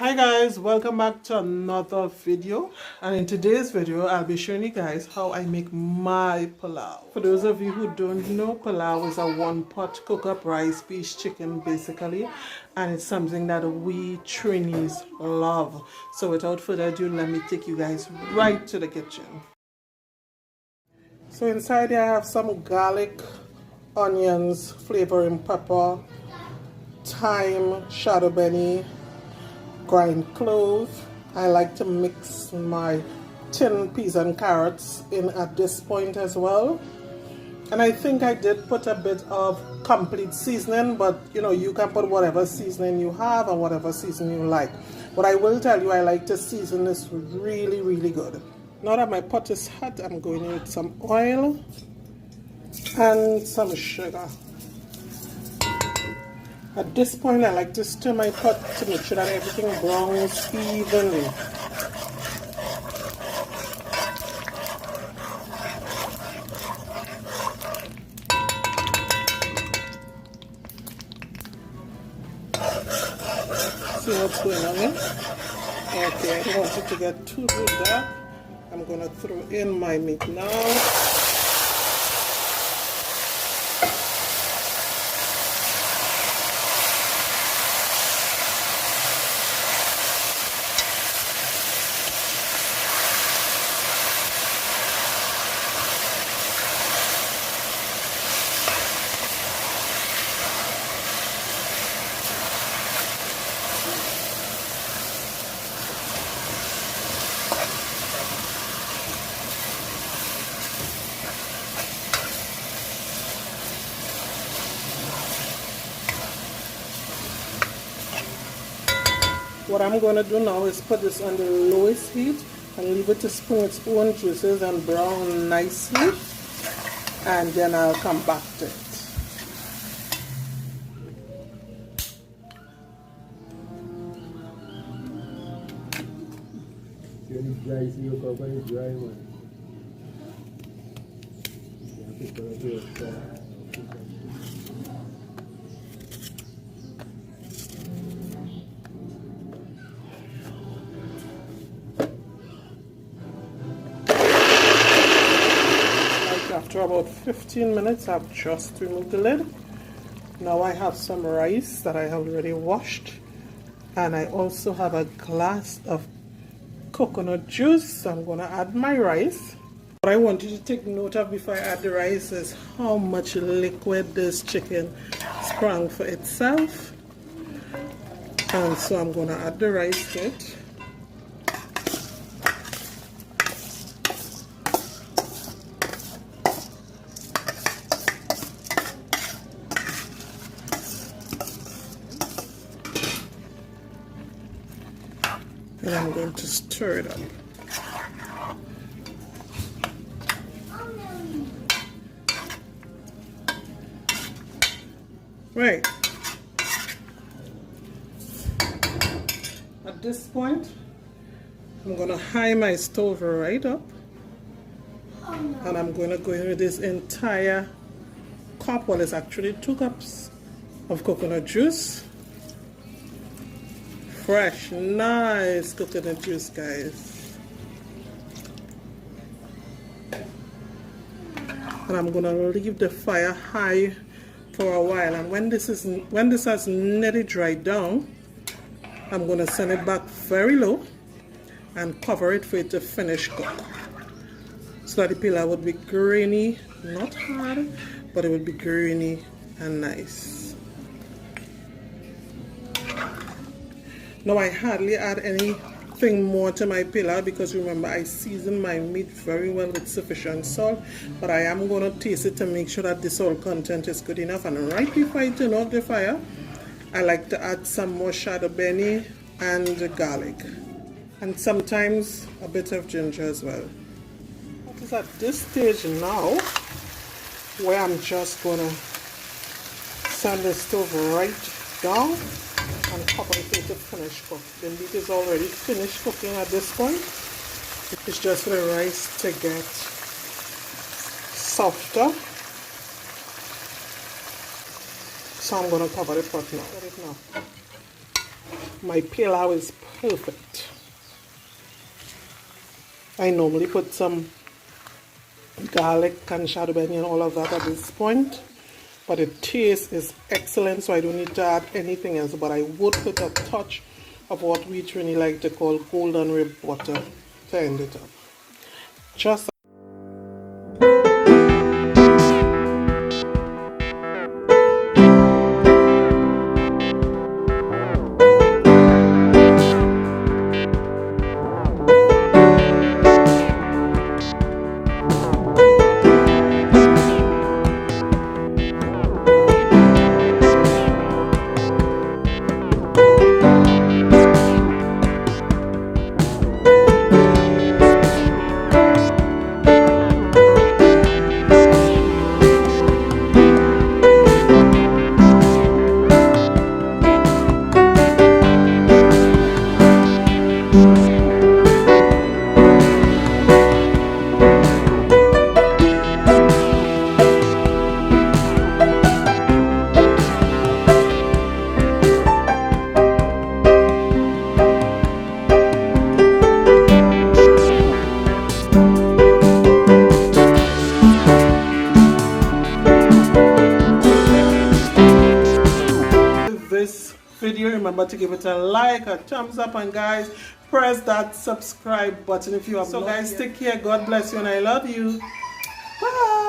Hi guys, welcome back to another video, and in today's video I'll be showing you guys how I make my palau. For those of you who don't know, palau is a one-pot cook-up rice, beef, chicken basically, and it's something that we Trinis love. So without further ado, let me take you guys right to the kitchen. So inside here I have some garlic, onions, flavoring pepper, thyme, shadow benny, grind clove. I like to mix my tin peas and carrots in at this point as well. And I think I did put a bit of complete seasoning, but you can put whatever seasoning you have and whatever seasoning you like. But I will tell you, I like to season this really good. Now that my pot is hot, I'm going in with some oil and some sugar. At this point, I like to stir my pot to make sure that everything browns evenly. See what's going on here? Okay, I don't want it to get too dark. I'm going to throw in my meat now. What I'm going to do now is put this on the lowest heat and leave it to spring its own juices and brown nicely, and then I'll come back to it. After about 15 minutes, I've just removed the lid. Now I have some rice that I have already washed, and I also have a glass of coconut juice. So I'm going to add my rice. What I want you to take note of before I add the rice is how much liquid this chicken sprung for itself. And so I'm going to add the rice to it. And I'm going to stir it up. Right. At this point, I'm going to high my stove right up. And I'm going to go in with this entire cup. Well, it's actually 2 cups of coconut juice. Fresh, nice coconut juice, guys. And I'm gonna leave the fire high for a while. And when this has nearly dried down, I'm gonna send it back very low and cover it for it to finish cook. So that the pilau would be grainy, not hard, but it would be grainy and nice. Now I hardly add anything more to my pilau because remember I season my meat very well with sufficient salt, but I am going to taste it to make sure that the salt content is good enough. And right before I turn off the fire, I like to add some more shadow benny and garlic, and sometimes a bit of ginger as well. It is at this stage now where I'm just going to send the stove right down and cover it to finish cook. The meat is already finished cooking at this point. It's just for the rice to get softer. So I'm going to cover the pot now. My pilau is perfect. I normally put some garlic and shadow beni and all of that at this point, but the taste is excellent, so I don't need to add anything else, but I would put a touch of what we Trini like to call golden rib butter to end it up. Just this video, remember to give it a like, a thumbs up, and guys, press that subscribe button if you have not. So guys, take care, God bless you, and I love you. Bye.